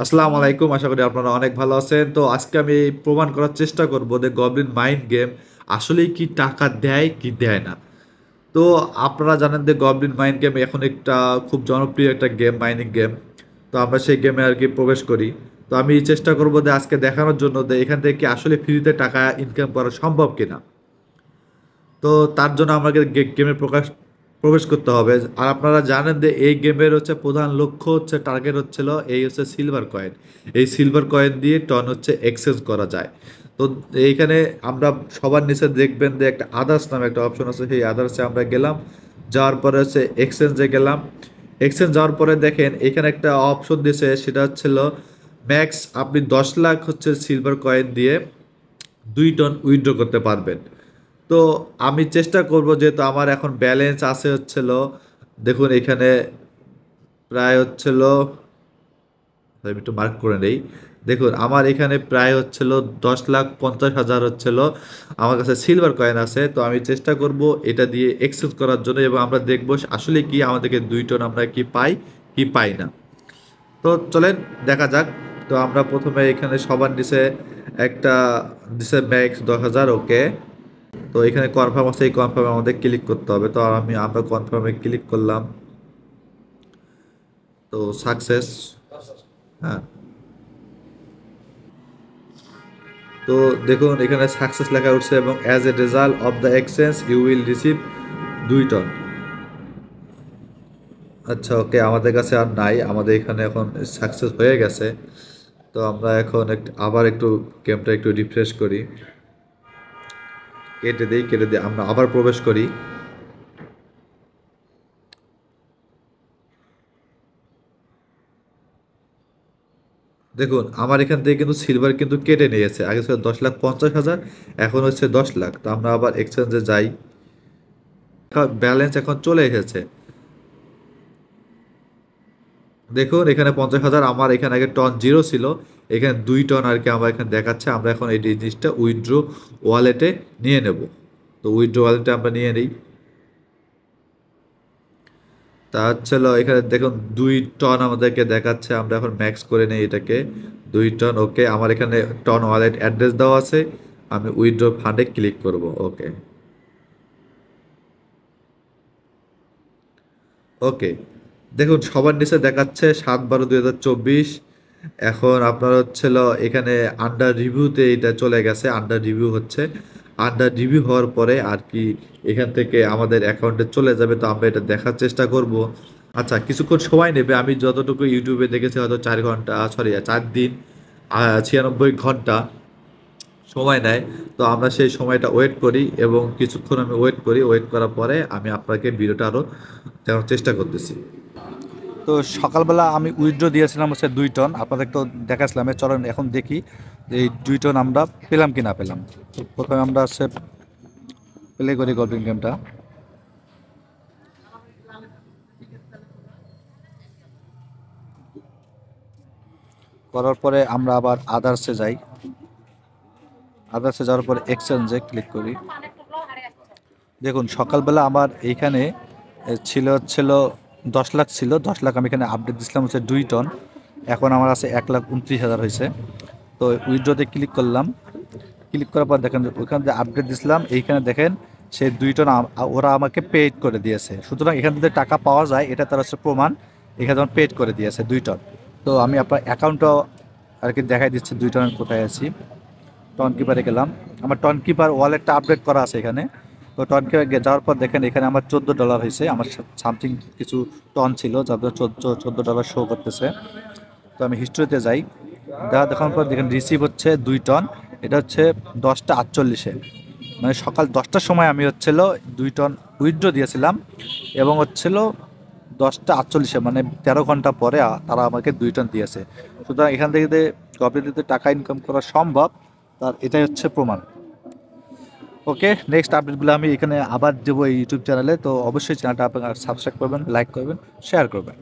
আসসালামু আলাইকুম, আশা করি আপনারা অনেক ভালো আছেন। তো আজকে আমি প্রমাণ করার চেষ্টা করব যে গবলিন মাইন্ড গেম আসলেই কি টাকা দেয় কি দেয় না। তো আপনারা জানেন যে গবলিন মাইন্ড গেম এখন একটা খুব জনপ্রিয় একটা গেম, মাইনিং গেম। তো আমরা সেই গেমে আর কি প্রবেশ করি। তো আমি চেষ্টা করব যে আজকে দেখানোর জন্য যে এখান থেকে কি আসলে ফ্রিতে টাকা ইনকাম করা সম্ভব কিনা। তো তার জন্য আমাকে গেমে প্রবেশ করতে হবে। আর আপনারা জানেন যে এই গেমের হচ্ছে প্রধান লক্ষ্য হচ্ছে, টার্গেট হচ্ছিল এই হচ্ছে সিলভার কয়েন। এই সিলভার কয়েন দিয়ে টন হচ্ছে এক্সচেঞ্জ করা যায়। তো এইখানে আমরা সবার নিচে দেখবেন যে একটা আদার্স নামে একটা অপশন আছে, সেই আদার্সে আমরা গেলাম। যাওয়ার পরে হচ্ছে এক্সচেঞ্জে গেলাম। এক্সচেঞ্জ যাওয়ার পরে দেখেন এখানে একটা অপশন দিয়েছে, সেটা হচ্ছিল ম্যাক্স আপনি 10 লাখ হচ্ছে সিলভার কয়েন দিয়ে 2 টন উইথড্র করতে পারবেন। তো আমি চেষ্টা করব, যেহেতু আমার এখন ব্যালেন্স আছে হচ্ছিল, দেখুন এখানে প্রায় হচ্ছিল, আমি একটু মার্ক করে নেই। দেখুন আমার এখানে প্রায় হচ্ছিল 10,50,000 হচ্ছিল আমার কাছে সিলভার কয়েন আছে। তো আমি চেষ্টা করব এটা দিয়ে এক্সচেঞ্জ করার জন্য, এবং আমরা দেখব আসলে কি আমাদেরকে 2 টন আমরা কি পাই কি পাই না। তো চলেন দেখা যাক। তো আমরা প্রথমে এখানে সবার নিচে একটা দিছে ম্যাক্স 10,000, ওকে। তো এখানে কনফার্ম আছে, এই কনফার্মে আমাদের ক্লিক করতে হবে। তো আমরা কনফার্মে ক্লিক করলাম। তো সাকসেস। হ্যাঁ, তো দেখুন এখানে সাকসেস লেখা উঠছে, এবং as a result of the exchange you will receive 2 ton. আচ্ছা, ওকে, আমাদের কাছে আর নাই, আমাদের এখানে এখন সাকসেস হয়ে গেছে। তো আমরা এখন আবার একটু গেমটা একটু রিফ্রেশ করি। কেটে দিই আমরা আবার প্রবেশ করি। দেখুন আমার এখান থেকে কিন্তু সিলভার কিন্তু কেটে নিয়েছে। আগে ছিল 10,50,000, এখন হচ্ছে 10 লাখ। তো আমরা আবার এক্সচেঞ্জে যাই। ব্যালেন্স এখন চলে এসেছে। দেখুন এখানে 50,000, আমার এখানে আগে টন জিরো ছিল, এখানে 2 টন আর কি আমার এখানে দেখাচ্ছে। আমরা এখন এই জিনিসটা উইথড্র ওয়ালেটে নিয়ে নেব। তো উইথড্র ওয়ালেটে আমরা নিয়ে নিই। তা হচ্ছিল এখানে দেখুন 2 টন আমাদেরকে দেখাচ্ছে। আমরা এখন ম্যাক্স করে নিই এটাকে। 2 টন, ওকে। আমার এখানে টন ওয়ালেট অ্যাড্রেস দেওয়া আছে। আমি উইথড্র ফান্ডে ক্লিক করব, ওকে। ওকে, দেখুন সবার নিচে দেখাচ্ছে 7/12/2024। এখন আপনার হচ্ছিল এখানে আন্ডার রিভিউতে এটা চলে গেছে, আন্ডার রিভিউ হচ্ছে। আন্ডার রিভিউ হওয়ার পরে আর কি এখান থেকে আমাদের অ্যাকাউন্টে চলে যাবে। তো আমরা এটা দেখার চেষ্টা করব। আচ্ছা, কিছুক্ষণ সময় নেবে। আমি যতটুকু ইউটিউবে দেখেছি হয়তো 4 ঘন্টা, সরি 4 দিন, 96 ঘন্টা সময় নেয়। তো আমরা সেই সময়টা ওয়েট করি, এবং কিছুক্ষণ আমি ওয়েট করি। ওয়েট করার পরে আমি আপনাকে ভিডিওটা আরও দেখানোর চেষ্টা করতেছি। তো সকালবেলা আমি উইথড্র দিয়েছিলাম হচ্ছে 2 টন, আপনাদের তো দেখাচ্ছিলাম। চলেন এখন দেখি যে এই 2 টন আমরা পেলাম কি না পেলাম। তো প্রথমে আমরা হচ্ছে প্লে করি গল্পিং গেমটা। করার পরে আমরা আবার আদার্সে যাই। আদার্সে যাওয়ার পরে এক্সচেঞ্জে ক্লিক করি। দেখুন সকালবেলা আমার এইখানে ছিল 10 লাখ, ছিল 10 লাখ। আমি এখানে আপডেট দিছিলাম হচ্ছে 2 টন। এখন আমার আছে 1,29,000 হয়েছে। তো উইথড্রতে ক্লিক করলাম। ক্লিক করার পর দেখেন ওইখানে যে আপডেট দিছিলাম, এইখানে দেখেন সেই 2 টন ওরা আমাকে পেইড করে দিয়েছে। সুতরাং এখান থেকে টাকা পাওয়া যায়, এটা তার হচ্ছে প্রমাণ। এখানে যেমন পেইড করে দিয়েছে 2 টন। তো আমি আপনার অ্যাকাউন্টটাও আর কি দেখাই দিচ্ছি 2 টনের কোথায় আছি। টন কিপারে গেলাম। আমার টন কিপার ওয়ালেটটা আপডেট করা আছে এখানে। তো টন কিপার যাওয়ার পর দেখেন এখানে আমার $14 হয়েছে। আমার সামথিং কিছু টন ছিল, যাদের $14 শো করতেছে। তো আমি হিস্ট্রিতে যাই। দেখানোর পর দেখেন রিসিভ হচ্ছে 2 টন। এটা হচ্ছে 10টা 48-এ, মানে সকাল 10টার সময় আমি হচ্ছিল 2 টন উইথড্র দিয়েছিলাম, এবং হচ্ছিল 10টা 48-এ, মানে 13 ঘন্টা পরে তারা আমাকে 2 টন দিয়েছে। সুতরাং এখান থেকে যে কপিতে টাকা ইনকাম করা সম্ভব, তার এটাই হচ্ছে প্রমাণ। ওকে, নেক্সট আপডেটগুলো আমি এখানে আবার দেবো এই ইউটিউব চ্যানেলে। তো অবশ্যই চ্যানেলটা আপনারা সাবস্ক্রাইব করবেন, লাইক করবেন, শেয়ার করবেন।